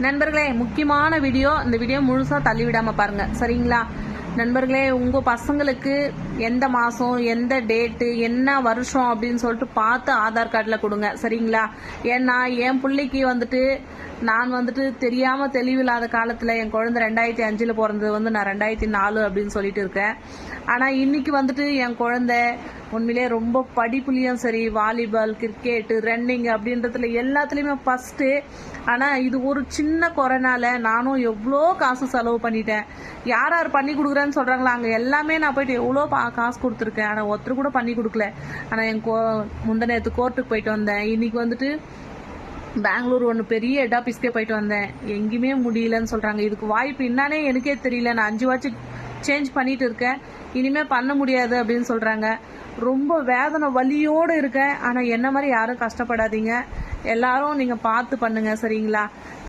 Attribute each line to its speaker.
Speaker 1: நண்பர்களே, முக்கியமான வீடியோ. இந்த வீடியோ முழுசா தள்ளி விடாம பாருங்க, சரிங்களா? நண்பர்களே, உங்க பசங்களுக்கு எந்த மாசம், எந்த டேட்டு, என்ன வருஷம் அப்படின்னு சொல்லிட்டு பார்த்து ஆதார் கார்டில் கொடுங்க, சரிங்களா? ஏன்னா என் பிள்ளைக்கு நான் தெரியாம தெளிவில்லாத காலத்துல என் குழந்தை 2005 பிறந்தது நான் 2004 அப்படின்னு சொல்லிட்டு இருக்கேன். ஆனா இன்னைக்கு என் குழந்தை உண்மையிலே ரொம்ப படிப்புலையும் சரி, வாலிபால், கிரிக்கெட், ரன்னிங் அப்படின்றதுல எல்லாத்துலேயுமே ஃபஸ்ட்டு. ஆனால் இது ஒரு சின்ன குறைனால நானும் எவ்வளோ காசு செலவு பண்ணிட்டேன். யார் யார் பண்ணி கொடுக்குறேன்னு சொல்கிறாங்களா, அங்கே எல்லாமே நான் போயிட்டு எவ்வளோ காசு கொடுத்துருக்கேன். ஆனால் ஒருத்தர் கூட பண்ணி கொடுக்கல. ஆனால் முந்தினத்து கோர்ட்டுக்கு போயிட்டு வந்தேன். இன்னைக்கு பெங்களூர் ஒன்று பெரிய ஹெட் ஆஃபீஸ்க்கே போயிட்டு வந்தேன். எங்கேயுமே முடியலன்னு சொல்கிறாங்க. இதுக்கு வாய்ப்பு என்னானே எனக்கே தெரியல. நான் 5 வாட்சி சேஞ்ச் பண்ணிட்டு இருக்கேன். இனிமேல் பண்ண முடியாது அப்படின்னு சொல்கிறாங்க. ரொம்ப வேதனை வலியோடு இருக்கேன். ஆனால் என்ன மாதிரி யாரும் கஷ்டப்படாதீங்க. எல்லாரும் நீங்கள் பார்த்து பண்ணுங்க, சரிங்களா?